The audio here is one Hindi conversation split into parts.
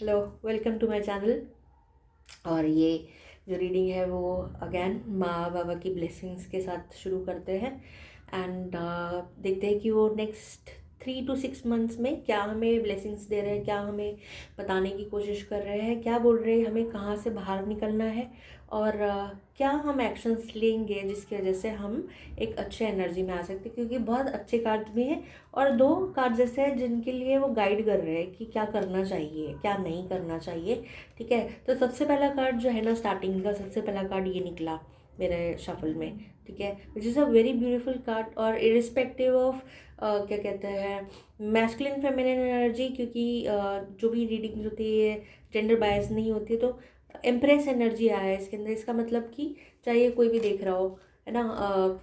Hello, welcome to my channel. और ये जो रीडिंग है वो अगेन माँ बाबा की ब्लेसिंग्स के साथ शुरू करते हैं। एंड देखते हैं कि वो नेक्स्ट 3 to 6 मंथ्स में क्या हमें ब्लेसिंग्स दे रहे हैं, क्या हमें बताने की कोशिश कर रहे हैं, क्या बोल रहे हैं, हमें कहाँ से बाहर निकलना है और क्या हम एक्शंस लेंगे जिसकी वजह से हम एक अच्छे एनर्जी में आ सकते हैं। क्योंकि बहुत अच्छे कार्ड्स भी हैं और दो कार्ड्स ऐसे हैं जिनके लिए वो गाइड कर रहे हैं कि क्या करना चाहिए, क्या नहीं करना चाहिए। ठीक है, तो सबसे पहला कार्ड जो है ना, स्टार्टिंग का सबसे पहला कार्ड ये निकला मेरे शफल में। ठीक है, which is a very beautiful card. और इरिस्पेक्टिव ऑफ क्या कहते हैं, मैस्कुलिन फेमिनिन एनर्जी, क्योंकि जो भी रीडिंग्स होती है जेंडर बायस नहीं होती, तो एम्प्रेस एनर्जी आया है इसके अंदर। इसका मतलब कि चाहे कोई भी देख रहा हो, है ना,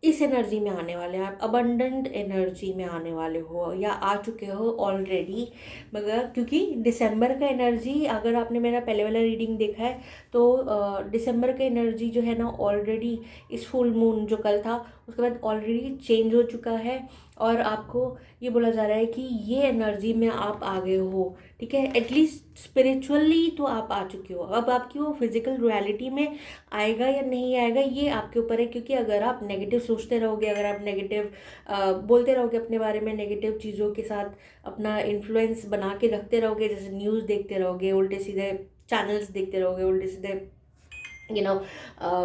इस एनर्जी में आने वाले हैं आप, अबंडेंट एनर्जी में आने वाले हो या आ चुके हो ऑलरेडी। मगर क्योंकि दिसंबर का एनर्जी, अगर आपने मेरा पहले वाला रीडिंग देखा है तो दिसंबर का एनर्जी जो है ना ऑलरेडी, इस फुल मून जो कल था उसके बाद ऑलरेडी चेंज हो चुका है। और आपको ये बोला जा रहा है कि ये एनर्जी में आप आ गए हो। ठीक है, एटलीस्ट स्पिरिचुअली तो आप आ चुके हो। अब आपकी वो फिजिकल रियलिटी में आएगा या नहीं आएगा ये आपके ऊपर है। क्योंकि अगर आप नेगेटिव सोचते रहोगे, अगर आप नेगेटिव बोलते रहोगे अपने बारे में, नेगेटिव चीज़ों के साथ अपना इन्फ्लुएंस बना के रखते रहोगे, जैसे न्यूज़ देखते रहोगे, उल्टे सीधे चैनल्स देखते रहोगे, उल्टे सीधे यू नो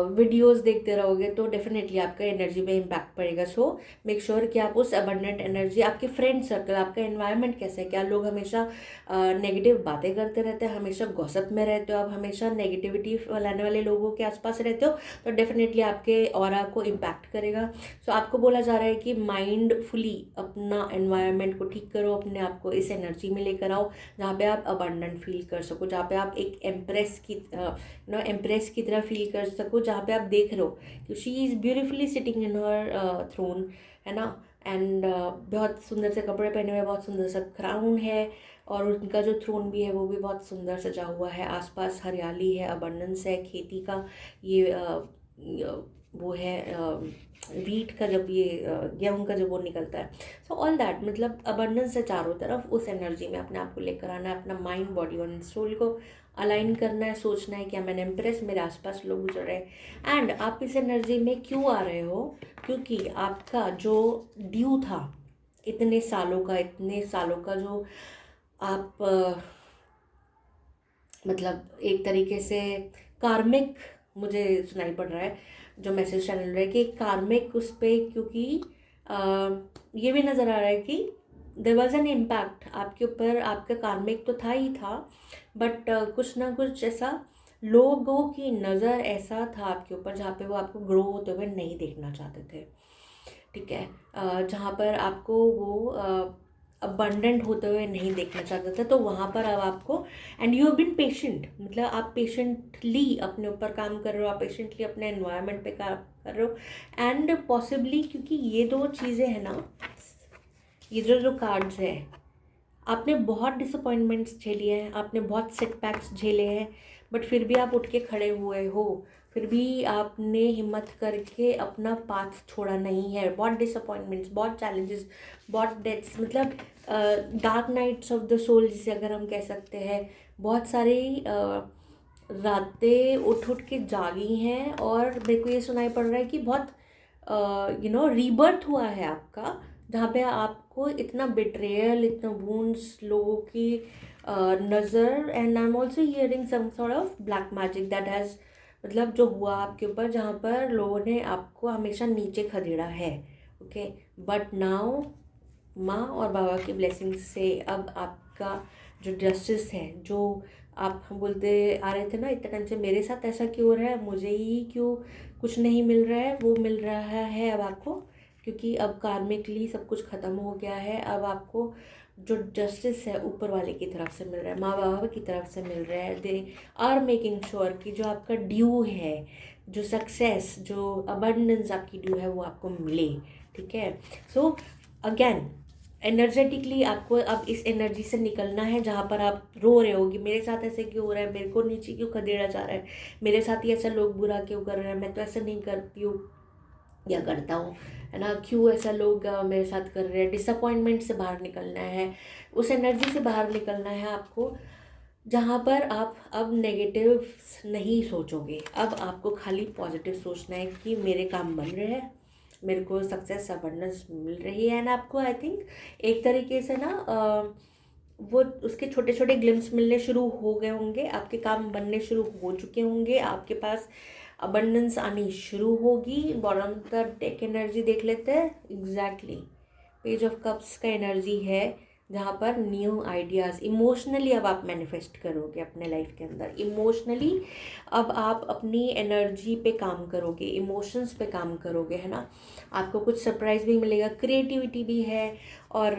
वीडियोस देखते रहोगे, तो डेफिनेटली आपका एनर्जी में इम्पैक्ट पड़ेगा। सो मेक श्योर कि आप उस अबंडेंट एनर्जी, आपके फ्रेंड सर्कल, आपका एनवायरनमेंट कैसा है, क्या लोग हमेशा नेगेटिव बातें करते रहते हैं, हमेशा गॉसिप में रहते हो, आप हमेशा नेगेटिविटी फैलाने वाले लोगों के आसपास रहते हो, तो डेफिनेटली आपके ऑरा को इम्पैक्ट करेगा। सो आपको बोला जा रहा है कि माइंडफुली अपना एनवायरनमेंट को ठीक करो, अपने आप को इस एनर्जी में लेकर आओ जहाँ पे आप अबंडेंट फील कर सको, जहाँ पे आप एक एम्प्रेस की तरह फील कर सको, जहाँ पे आप देख रहे हो कि she is beautifully sitting in her throne, है ना। एंड बहुत सुंदर से कपड़े पहने हुए, बहुत सुंदर सा क्राउन है और उनका जो थ्रोन भी है वो भी बहुत सुंदर सजा हुआ है। आसपास हरियाली है, अबंडेंस है, खेती का ये वो है, वीट का जब ये गेहूँ का जब वो निकलता है। सो ऑल दैट, मतलब अबंडेंस है चारों तरफ। उस एनर्जी में अपने आप को लेकर आना है, अपना माइंड बॉडी और सोल को अलाइन करना है, सोचना है कि मैंने इम्प्रेस, मेरे आसपास लोग गुजर रहे हैं। एंड आप इस एनर्जी में क्यों आ रहे हो? क्योंकि आपका जो ड्यू था इतने सालों का जो आप मतलब एक तरीके से कार्मिक, मुझे सुनाई पड़ रहा है जो मैसेज चैनल रहा है कि कार्मिक उस पर, क्योंकि ये भी नज़र आ रहा है कि देयर वॉज एन इम्पैक्ट आपके ऊपर, आपका कार्मिक तो था ही था, बट कुछ ना कुछ ऐसा, लोगों की नज़र ऐसा था आपके ऊपर जहाँ पे वो आपको ग्रो होते हुए नहीं देखना चाहते थे। ठीक है, जहाँ पर आपको वो अबंडेंट होते हुए नहीं देखना चाहते थे, तो वहाँ पर अब आपको, and you have been patient, मतलब आप पेशेंटली अपने ऊपर काम कर रहे हो, आप पेशेंटली अपने एनवायरनमेंट पे काम कर रहे हो। एंड पॉसिबली क्योंकि ये दो चीज़ें हैं ना, ये जो जो कार्ड्स है, आपने बहुत डिसअपॉइंटमेंट्स झेली हैं, आपने बहुत सेटबैक्स झेले हैं, बट फिर भी आप उठ के खड़े हुए हो, फिर भी आपने हिम्मत करके अपना पाथ छोड़ा नहीं है। बहुत डिसअपॉइंटमेंट्स, बहुत चैलेंजेस, बहुत डेथ्स, मतलब dark nights of the soul जिसे अगर हम कह सकते हैं, बहुत सारी रातें उठ उठ के जागी हैं। और मेरे को ये सुनाई पड़ रहा है कि बहुत रीबर्थ हुआ है आपका, जहाँ पे आपको इतना बिट्रेयल, इतना वूंड्स, लोगों की नज़र, and I am also hearing some sort of black magic that has, मतलब जो हुआ आपके ऊपर, जहाँ पर लोगों ने आपको हमेशा नीचे खदेड़ा है। ओके, बट नाउ माँ और बाबा की ब्लेसिंग से अब आपका जो जस्टिस है, जो आप हम बोलते आ रहे थे ना इतने टाइम से, मेरे साथ ऐसा क्यों हो रहा है, मुझे ही क्यों कुछ नहीं मिल रहा है, वो मिल रहा है अब आपको। क्योंकि अब कार्मिकली सब कुछ ख़त्म हो गया है। अब आपको जो जस्टिस है ऊपर वाले की तरफ से मिल रहा है, माँ बाबा की तरफ से मिल रहा है। दे आर मेकिंग श्योर कि जो आपका ड्यू है, जो सक्सेस, जो अबंडेंस आपकी ड्यू है, वो आपको मिले। ठीक है, सो अगेन एनर्जेटिकली आपको अब इस एनर्जी से निकलना है जहाँ पर आप रो रहे हो कि मेरे साथ ऐसे क्यों हो रहा है, मेरे को नीचे क्यों खदेड़ा जा रहा है, मेरे साथ ही ऐसा लोग बुरा क्यों कर रहे हैं, मैं तो ऐसा नहीं करती हूँ। या करता हूँ, है ना। क्यों ऐसा लोग मेरे साथ कर रहे हैं, डिसअपॉइंटमेंट से बाहर निकलना है, उस एनर्जी से बाहर निकलना है आपको जहाँ पर आप अब नेगेटिव नहीं सोचोगे। अब आपको खाली पॉजिटिव सोचना है कि मेरे काम बन रहे हैं, मेरे को सक्सेस अबंडेंस मिल रही है। एंड आपको आई थिंक एक तरीके से ना वो उसके छोटे छोटे ग्लिम्स मिलने शुरू हो गए होंगे, आपके काम बनने शुरू हो चुके होंगे, आपके पास अबंडेंस आनी शुरू होगी। Bottom of the deck energy देख लेते हैं। एग्जैक्टली पेज ऑफ कप्स का एनर्जी है जहाँ पर न्यू आइडियाज़ इमोशनली अब आप मैनिफेस्ट करोगे अपने लाइफ के अंदर। इमोशनली अब आप अपनी एनर्जी पे काम करोगे, इमोशंस पे काम करोगे, है ना। आपको कुछ सरप्राइज भी मिलेगा, क्रिएटिविटी भी है और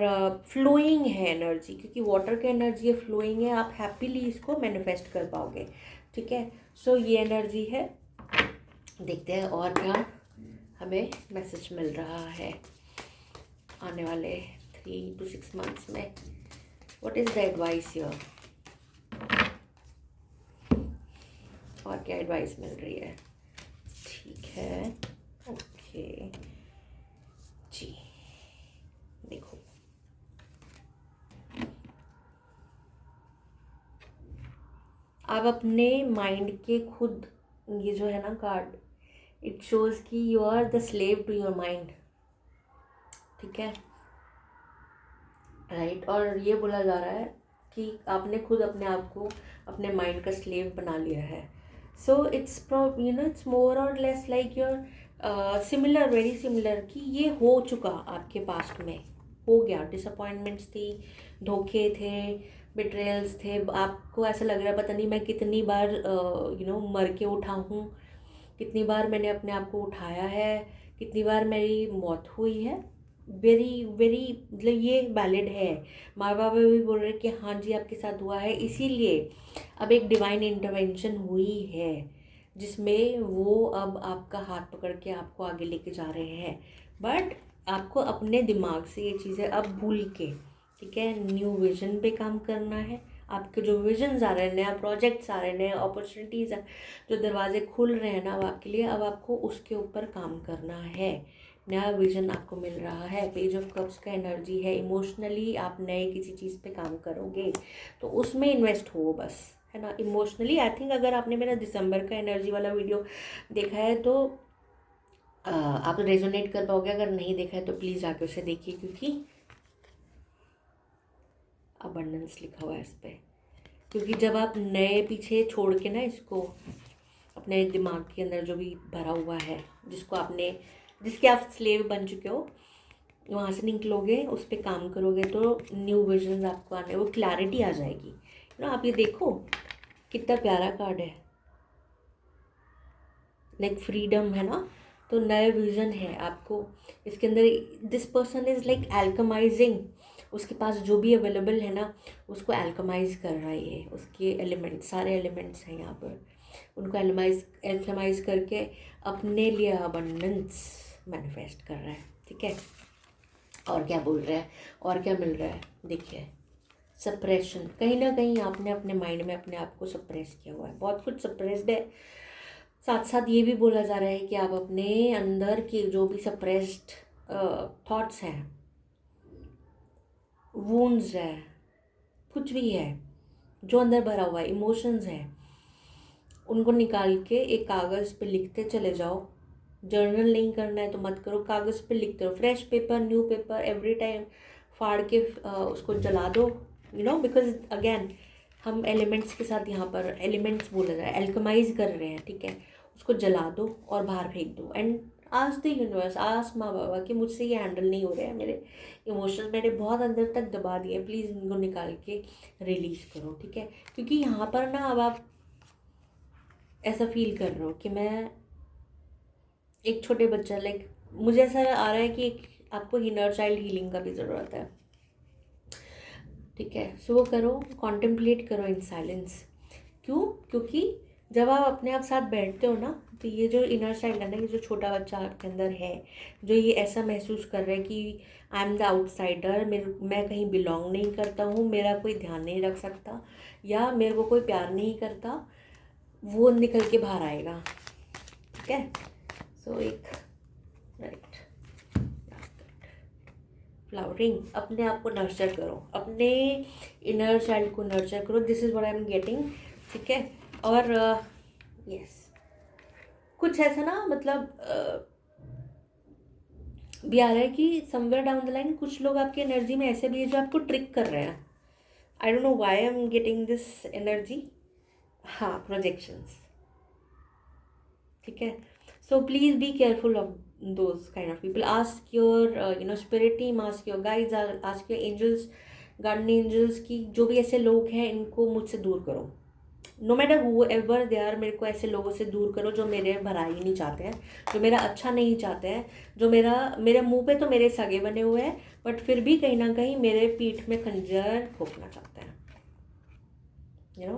फ्लोइंग है एनर्जी, क्योंकि वाटर का एनर्जी है, फ्लोइंग है, आप हैप्पीली इसको मैनिफेस्ट कर पाओगे। ठीक है, सो ये एनर्जी है। देखते हैं और क्या हमें मैसेज मिल रहा है आने वाले 3 to 6 months में। What is the advice here, और क्या एडवाइस मिल रही है। ठीक है, ओके जी, देखो आप अपने माइंड के खुद, ये जो है ना कार्ड, इट शोज़ कि you are the slave to your mind. ठीक है, राइट। और ये बोला जा रहा है कि आपने खुद अपने आप को अपने माइंड का स्लेव बना लिया है। सो इट्स इट्स मोर और less like your similar, very similar, कि ये हो चुका आपके पास्ट में, हो गया। डिसअपॉइंटमेंट्स थी, धोखे थे, बिट्रेयल्स थे, आपको ऐसा लग रहा है पता नहीं मैं कितनी बार मर के उठा हूँ, कितनी बार मैंने अपने आप को उठाया है, कितनी बार मेरी मौत हुई है। वेरी वेरी मतलब ये वैलिड है। माँ बाबा भी बोल रहे कि हाँ जी आपके साथ हुआ है, इसीलिए अब एक डिवाइन इंटरवेंशन हुई है जिसमें वो अब आपका हाथ पकड़ के आपको आगे लेके जा रहे हैं। बट आपको अपने दिमाग से ये चीज़ें अब भूल के, ठीक है, न्यू विजन पे काम करना है। आपके जो विजन्स आ रहे हैं, नया प्रोजेक्ट्स आ रहे हैं, नए अपॉर्चुनिटीज़ जो दरवाजे खुल रहे हैं ना अब आपके लिए, अब आपको उसके ऊपर काम करना है। नया विजन आपको मिल रहा है। पेज ऑफ कप्स का एनर्जी है, इमोशनली आप नए किसी चीज़ पे काम करोगे तो उसमें इन्वेस्ट हो बस, है ना। इमोशनली आई थिंक अगर आपने मेरा दिसंबर का एनर्जी वाला वीडियो देखा है तो आप रेजोनेट कर पाओगे। अगर नहीं देखा है तो प्लीज़ आके उसे देखिए, क्योंकि अबंडेंस लिखा हुआ है इस पर। क्योंकि जब आप नए पीछे छोड़ के ना इसको, अपने दिमाग के अंदर जो भी भरा हुआ है, जिसको आपने, जिसके आप स्लेव बन चुके हो, वहाँ से निकलोगे, उस पर काम करोगे तो न्यू विजन्स आपको आने, वो क्लैरिटी आ जाएगी। ना आप ये देखो कितना प्यारा कार्ड है, लाइक फ्रीडम, है ना। तो नए विजन है आपको इसके अंदर। दिस पर्सन इज़ लाइक एल्कमाइजिंग, उसके पास जो भी अवेलेबल है ना उसको एल्कमाइज कर रहा है। ये उसके एलिमेंट्स, सारे एलिमेंट्स हैं यहाँ पर, उनको एल्कमाइज करके अपने लिए अबंडेंस मैनिफेस्ट कर रहा है। ठीक है, और क्या बोल रहा है, और क्या मिल रहा है, देखिए। सप्रेशन, कहीं ना कहीं आपने अपने माइंड में अपने आप को सप्रेस किया हुआ है, बहुत कुछ सप्रेस्ड है। साथ साथ ये भी बोला जा रहा है कि आप अपने अंदर की जो भी सप्रेस्ड थॉट्स हैं, वूंड्स है, कुछ भी है जो अंदर भरा हुआ है, इमोशंस है, उनको निकाल के एक कागज़ पे लिखते चले जाओ। जर्नल नहीं करना है तो मत करो, कागज़ पे लिखते रहो। Fresh paper, new paper, every time फाड़ के उसको जला दो, बिकॉज अगेन हम एलिमेंट्स के साथ, यहाँ पर एलिमेंट्स बोला जाए, एल्कमाइज कर रहे हैं। ठीक है, उसको जला दो और बाहर फेंक दो। एंड आज द यूनिवर्स, आज माँ बाबा कि मुझसे ये हैंडल नहीं हो रहे हैं, मेरे इमोशंस मैंने बहुत अंदर तक दबा दिए, प्लीज़ इनको निकाल के रिलीज़ करो। ठीक है, क्योंकि यहाँ पर ना अब आप ऐसा फील कर रहे हो कि मैं एक छोटे बच्चा, लाइक मुझे ऐसा आ रहा है कि एक आपको इनर चाइल्ड हीलिंग का भी ज़रूरत है। ठीक है, सो वो करो, कॉन्टेम्पलेट करो इन साइलेंस। क्यों? क्योंकि जब आप अपने आप साथ बैठते हो ना तो ये जो इनर चाइल्ड है ना, ये जो छोटा बच्चा आपके अंदर है, जो ये ऐसा महसूस कर रहा है कि आई एम द आउटसाइडर, मैं कहीं बिलोंग नहीं करता हूँ, मेरा कोई ध्यान नहीं रख सकता, या मेरे को कोई प्यार नहीं करता, वो निकल के बाहर आएगा। ठीक है, सो एक राइट। फ्लावरिंग, अपने आप को नर्चर करो, अपने इनर चाइल्ड को नर्चर करो, this is what I am getting. ठीक है। और यस कुछ ऐसा ना मतलब भी आ रहा है कि समवेयर डाउन द लाइन कुछ लोग आपकी एनर्जी में ऐसे भी है जो आपको ट्रिक कर रहे हैं। I don't know why I am getting this energy. हाँ, प्रोजेक्शंस। ठीक है। So please be careful of those kind of people. Ask your spirit team, ask your guides, ask your angels, garden angels की जो भी ऐसे लोग हैं इनको मुझसे दूर करो। No matter whoever they are, मेरे को ऐसे लोगों से दूर करो जो मेरे भलाई नहीं चाहते हैं, जो मेरा अच्छा नहीं चाहते हैं, जो मेरे मुंह पे तो मेरे सगे बने हुए हैं बट फिर भी कहीं ना कहीं मेरे पीठ में खंजर ठोकना चाहते हैं।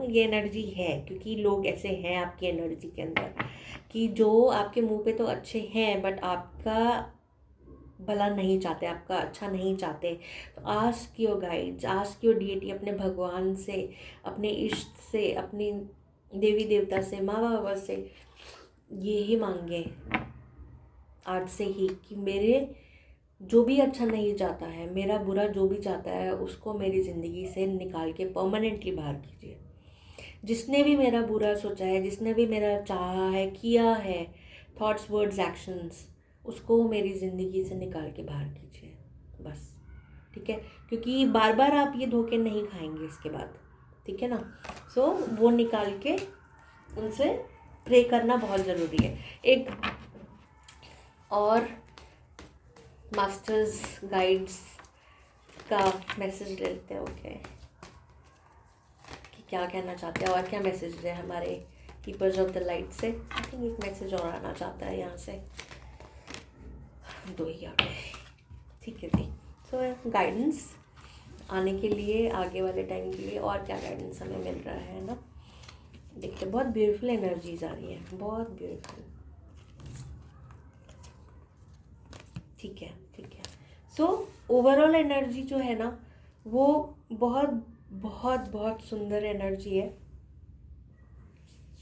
ये एनर्जी है क्योंकि लोग ऐसे हैं आपकी एनर्जी के अंदर कि जो आपके मुंह पे तो अच्छे हैं बट आपका भला नहीं चाहते, आपका अच्छा नहीं चाहते। तो ask your guides, ask your deity, अपने भगवान से, अपने इष्ट से, अपनी देवी देवता से, माँ बाबा से ये ही मांगे आज से ही कि मेरे जो भी अच्छा नहीं चाहता है, मेरा बुरा जो भी चाहता है उसको मेरी ज़िंदगी से निकाल के परमानेंटली बाहर कीजिए। जिसने भी मेरा बुरा सोचा है, जिसने भी मेरा चाहा है, किया है, थॉट्स वर्ड्स एक्शंस, उसको मेरी ज़िंदगी से निकाल के बाहर कीजिए बस। ठीक है। क्योंकि बार बार आप ये धोखे नहीं खाएंगे इसके बाद। ठीक है ना। सो वो निकाल के उनसे प्रे करना बहुत ज़रूरी है। एक और मास्टर्स गाइड्स का मैसेज लेते हैं। ओके, कि क्या कहना चाहते हैं और क्या मैसेज है हमारे कीपर्स ऑफ द लाइट से। आई थिंक एक मैसेज और आना चाहता है यहाँ से, दो ही आ गए। ठीक है जी। सो गाइडेंस आने के लिए, आगे वाले टाइम के लिए और क्या गाइडेंस हमें मिल रहा है ना, देखते। बहुत ब्यूटीफुल एनर्जीज आ रही है, बहुत ब्यूटीफुल। ठीक है, ठीक है। सो ओवरऑल एनर्जी जो है ना वो बहुत बहुत बहुत सुंदर एनर्जी है।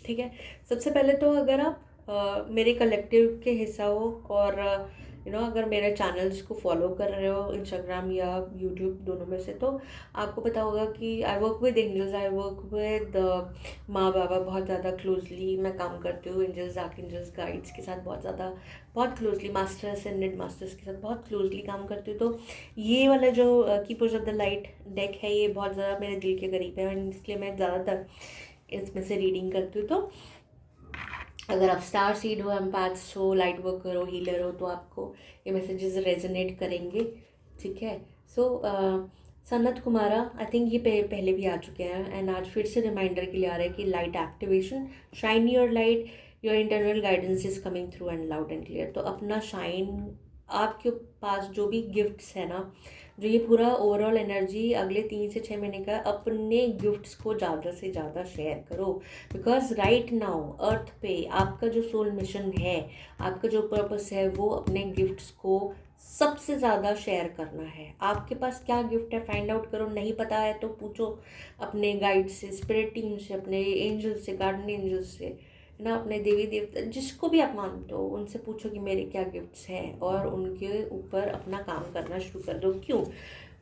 ठीक है। सबसे पहले तो अगर आप मेरे कलेक्टिव के हिस्सा हो और अगर मेरे चैनल्स को फॉलो कर रहे हो इंस्टाग्राम या यूट्यूब दोनों में से, तो आपको पता होगा कि I work with angels, I work with माँ बाबा बहुत ज़्यादा क्लोजली मैं काम करती हूँ। एंजल्स, आर्क एंजल्स, गाइड्स के साथ बहुत closely, masters and mid masters के साथ बहुत क्लोजली काम करती हूँ। तो ये वाला जो keepers of the light deck है ये बहुत ज़्यादा मेरे दिल के करीब है, इसलिए मैं ज़्यादातर इसमें से रीडिंग करती हूँ। तो अगर आप स्टार सीड हो, एम्पैथ्स हो, लाइट वर्कर हो, हीलर हो, तो आपको ये मैसेजेस रेजोनेट करेंगे। ठीक है। सो सन्नत कुमारा, आई थिंक ये पहले भी आ चुके हैं एंड आज फिर से रिमाइंडर के लिए आ रहा है कि light activation, shine your light, your internal guidance is coming through and loud and clear. तो अपना शाइन, आपके पास जो भी गिफ्ट्स है ना, जो ये पूरा ओवरऑल एनर्जी अगले 3 से 6 महीने का, अपने गिफ्ट्स को ज़्यादा से ज़्यादा शेयर करो। बिकॉज राइट नाउ अर्थ पे आपका जो सोल मिशन है, आपका जो पर्पस है, वो अपने गिफ्ट्स को सबसे ज़्यादा शेयर करना है। आपके पास क्या गिफ्ट है फाइंड आउट करो। नहीं पता है तो पूछो अपने गाइड से, स्पिरिट टीम से, अपने एंजल से, गार्डन एंजल से, ना अपने देवी देवता, जिसको भी आप मानते हो उनसे पूछो कि मेरे क्या गिफ्ट्स हैं और उनके ऊपर अपना काम करना शुरू कर दो। क्यों?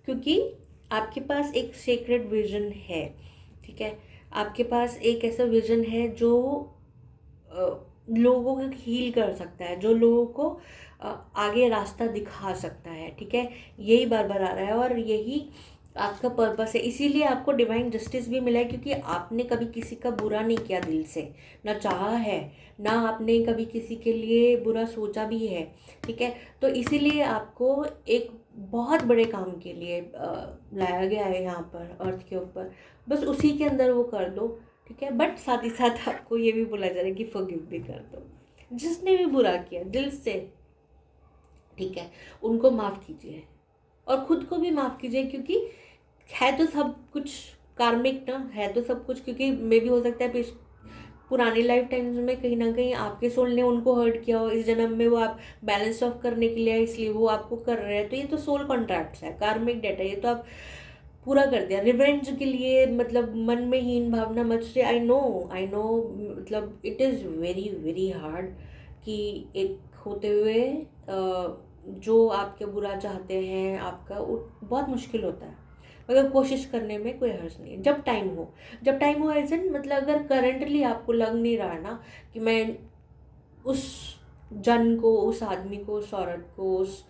क्योंकि आपके पास एक सीक्रेट विजन है। ठीक है। आपके पास एक ऐसा विजन है जो लोगों को हील कर सकता है, जो लोगों को आगे रास्ता दिखा सकता है। ठीक है। यही बार बार आ रहा है और यही आपका पर्पस है। इसीलिए आपको डिवाइन जस्टिस भी मिला है क्योंकि आपने कभी किसी का बुरा नहीं किया दिल से, ना चाहा है, ना आपने कभी किसी के लिए बुरा सोचा भी है। ठीक है। तो इसीलिए आपको एक बहुत बड़े काम के लिए लाया गया है यहाँ पर अर्थ के ऊपर। बस उसी के अंदर वो कर दो। ठीक है। बट साथ ही साथ आपको ये भी बोला जा रहा है कि फॉरगिव भी कर दो जिसने भी बुरा किया दिल से। ठीक है। उनको माफ़ कीजिए और ख़ुद को भी माफ़ कीजिए क्योंकि है तो सब कुछ कार्मिक ना, है तो सब कुछ, क्योंकि मे भी हो सकता है पुरानी लाइफ टाइम्स में कहीं ना कहीं आपके सोल ने उनको हर्ट किया हो, इस जन्म में वो आप बैलेंस ऑफ करने के लिए इसलिए वो आपको कर रहे हैं। तो ये तो सोल कॉन्ट्रैक्ट्स है, कार्मिक डेट है, ये तो आप पूरा कर दिया। रिवेंज के लिए मतलब मन में हीन भावना मच रही। आई नो मतलब it is very very hard कि एक होते हुए जो आपके बुरा चाहते हैं आपका, बहुत मुश्किल होता है, मगर कोशिश करने में कोई हर्ज नहीं है। जब टाइम हो एज एन मतलब अगर करंटली आपको लग नहीं रहा ना कि मैं उस जन को, उस आदमी को, उस औरत को, उस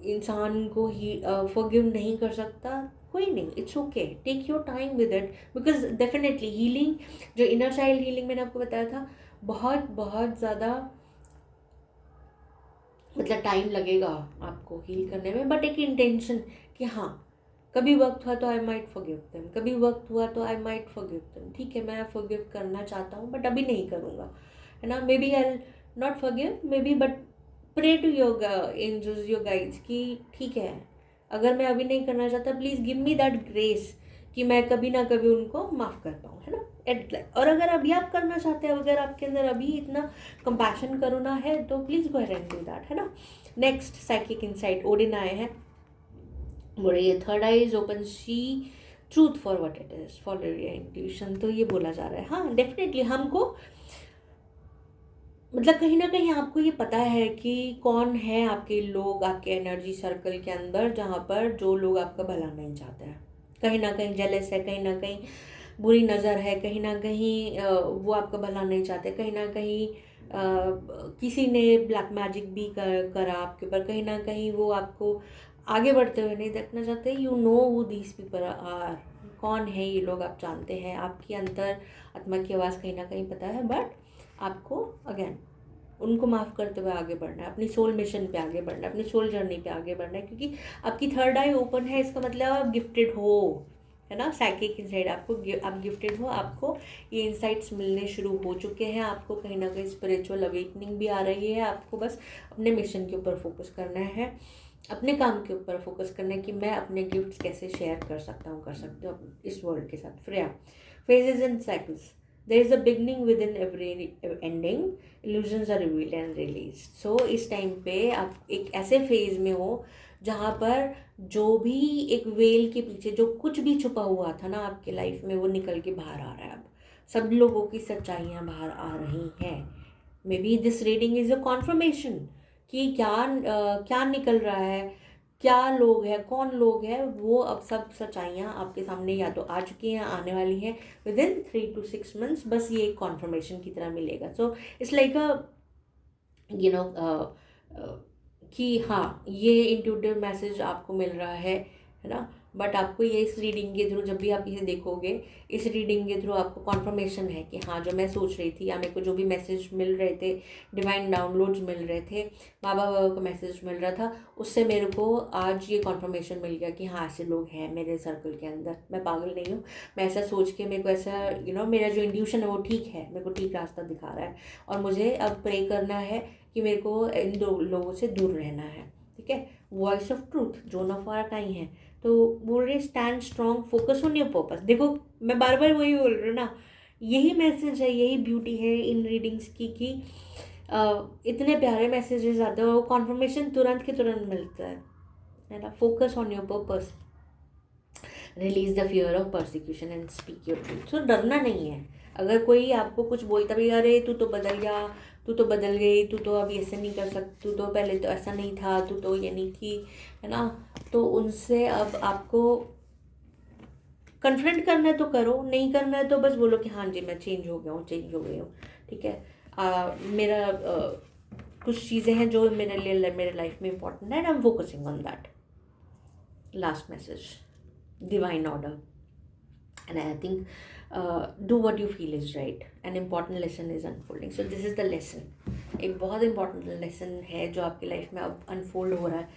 इंसान को ही फॉरगिव नहीं कर सकता, कोई नहीं, it's okay, take your time with it, because definitely healing, जो इनर चाइल्ड हीलिंग मैंने आपको बताया था, बहुत बहुत ज़्यादा मतलब टाइम लगेगा आपको हील करने में, बट एक इंटेंशन कि हाँ कभी वक्त हुआ तो आई माइट फॉरगिव देम, कभी वक्त हुआ तो आई माइट फॉरगिव देम, ठीक है मैं फॉरगिव करना चाहता हूँ बट अभी नहीं करूँगा, है ना, maybe I not forgive maybe, but pray to your angels, your guides कि ठीक है अगर मैं अभी नहीं करना चाहता please give me that grace कि मैं कभी ना कभी उनको माफ़ कर पाऊँ, है ना, और अगर अभी आप करना चाहते हैं, अगर आपके अंदर अभी इतना कंपैशन करुणा है तो please go ahead and do that, है ना। नेक्स्ट साइकिक इनसाइट ओडिन आए हैं, बोले ये third eye is open, see truth for what it is, follow your intuition, तो ये बोला जा रहा है हाँ डेफिनेटली हमको मतलब कहीं ना कहीं आपको ये पता है कि कौन है आपके लोग, आपके एनर्जी सर्कल के अंदर, जहाँ पर जो लोग आपका भला नहीं चाहते हैं, कहीं ना कहीं जेलस है, कहीं ना कहीं बुरी नज़र है, कहीं ना कहीं वो आपका भला नहीं चाहते, कहीं ना कहीं किसी ने ब्लैक मैजिक भी करा आपके ऊपर, कहीं ना कहीं वो आपको आगे बढ़ते हुए नहीं देखना चाहते, you know who these people are, कौन है ये लोग आप जानते हैं, आपकी अंतर आत्मा की आवाज़ कहीं ना कहीं पता है, बट आपको अगेन उनको माफ़ करते हुए आगे बढ़ना है, अपनी सोल मिशन पे आगे बढ़ना है, अपनी सोल जर्नी पे आगे बढ़ना है, क्योंकि आपकी थर्ड आई ओपन है, इसका मतलब आप गिफ्टेड हो, है ना, साइकिक इनसाइट आपको आप गिफ्टेड हो, आपको ये इनसाइट्स मिलने शुरू हो चुके हैं, आपको कहीं ना कहीं स्पिरिचुअल अवेकनिंग भी आ रही है, आपको बस अपने मिशन के ऊपर फोकस करना है, अपने काम के ऊपर फोकस करना है कि मैं अपने गिफ्ट्स कैसे शेयर कर सकता हूँ, कर सकते हो इस वर्ल्ड के साथ। Freya, phases and cycles, there is a beginning within every ending, illusions are revealed and released, so इस टाइम पे आप एक ऐसे फेज में हो जहाँ पर जो भी एक वेल के पीछे जो कुछ भी छुपा हुआ था ना आपके लाइफ में, वो निकल के बाहर आ रहा है, अब सब लोगों की सच्चाइयाँ बाहर आ रही हैं। May be this reading is a confirmation कि क्या निकल रहा है, क्या लोग हैं, कौन लोग हैं, वो अब सब सच्चाइयाँ आपके सामने या तो आ चुकी हैं, आने वाली हैं विद इन 3 to 6 months, बस ये एक कॉन्फर्मेशन की तरह मिलेगा। So it's like a you know कि हाँ ये इंट्यूटिव मैसेज आपको मिल रहा है ना, बट आपको ये इस रीडिंग के थ्रू, जब भी आप इसे देखोगे, इस रीडिंग के थ्रू आपको कॉन्फर्मेशन है कि हाँ जो मैं सोच रही थी या मेरे को जो भी मैसेज मिल रहे थे, डिवाइन डाउनलोड्स मिल रहे थे, बाबा का मैसेज मिल रहा था, उससे मेरे को आज ये कॉन्फर्मेशन मिल गया कि हाँ ऐसे लोग हैं मेरे सर्कल के अंदर, मैं पागल नहीं हूँ, मैं ऐसा सोच के मेरे को ऐसा मेरा जो इंट्यूशन है वो ठीक है, मेरे को ठीक रास्ता दिखा रहा है, और मुझे अब प्रे करना है कि मेरे को इन दो लोगों से दूर रहना है, ठीक है। Voice of truth, Joan of Arc आई हैं, तो बोल रहे stand strong, focus on your purpose. देखो मैं बार बार वही बोल रही हूँ ना, यही मैसेज है, यही ब्यूटी है इन रीडिंग्स की कि इतने प्यारे मैसेजेस आते हैं, वो कॉन्फर्मेशन तुरंत के तुरंत मिलता है ना। Focus on your purpose, release the fear of persecution and speak your truth. तो डरना नहीं है, अगर कोई आपको कुछ बोलता भी, अरे तू तो बदल गया, तू तो बदल गई, तू तो अब ऐसे नहीं कर सकती, तू तो पहले तो ऐसा नहीं था, तू तो ये नहीं थी, है ना, तो उनसे अब आपको कन्फ्रंट करना है तो करो, नहीं करना है तो बस बोलो कि हाँ जी मैं चेंज हो गया हूँ, चेंज हो गई हूँ, ठीक है। मेरा कुछ चीज़ें हैं जो मेरे लिए मेरे लाइफ में इंपॉर्टेंट है, and I am focusing on that. Last message, divine order, and I think do what you feel is right, an important lesson is unfolding, so this is the lesson, एक बहुत इंपॉर्टेंट लेसन है जो आपकी लाइफ में अब अनफोल्ड हो रहा है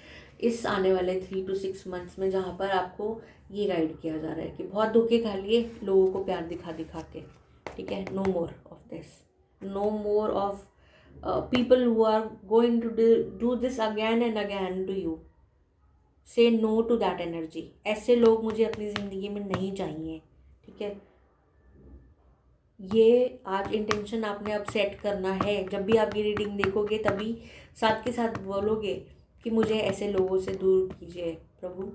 इस आने वाले 3 to 6 months में, जहाँ पर आपको ये गाइड किया जा रहा है कि बहुत धोखे खा लिए लोगों को प्यार दिखा दिखा के, ठीक है, no more of this, no more of people who are going to do this again and again to you, say no to that energy, ऐसे लोग मुझे अपनी ज़िंदगी में नहीं चाहिए, ठीक है। ये आज इंटेंशन आपने अब सेट करना है, जब भी आप ये रीडिंग देखोगे तभी साथ के साथ बोलोगे कि मुझे ऐसे लोगों से दूर कीजिए प्रभु,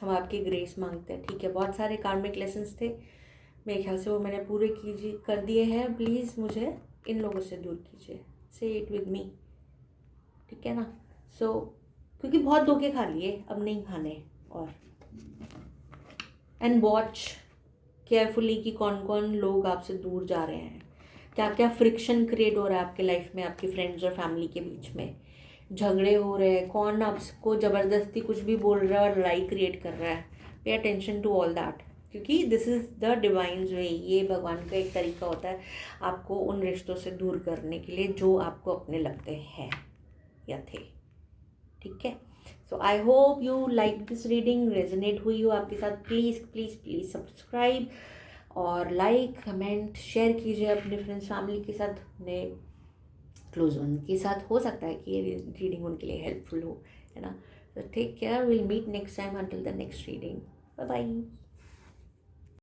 हम आपकी ग्रेस मांगते हैं, ठीक है। बहुत सारे कार्मिक लेसन्स थे, मेरे ख्याल से वो मैंने पूरे कर दिए हैं, प्लीज़ मुझे इन लोगों से दूर कीजिए, से इट विद मी, ठीक है ना। सो क्योंकि बहुत धोखे खा लिए, अब नहीं खाने। और एंड वॉच केयरफुली कि कौन कौन लोग आपसे दूर जा रहे हैं, क्या क्या फ्रिक्शन क्रिएट हो रहा है आपके लाइफ में, आपके फ्रेंड्स और फैमिली के बीच में झगड़े हो रहे हैं, कौन आपको ज़बरदस्ती कुछ भी बोल रहा है और लड़ाई क्रिएट कर रहा है। Pay attention to all that, क्योंकि this is the divine way. ये भगवान का एक तरीका होता है आपको उन रिश्तों से दूर करने के लिए जो आपको अपने लगते हैं या थे, ठीक है। So I hope you like this reading, resonate हुई हो आपके साथ। प्लीज़ प्लीज़ प्लीज़ सब्सक्राइब और लाइक कमेंट शेयर कीजिए अपने फ्रेंड्स फैमिली के साथ, अपने क्लोज वन के साथ। हो सकता है कि ये रीडिंग उनके लिए हेल्पफुल हो, है ना। तो take care, will meet next time, until the next reading, bye bye.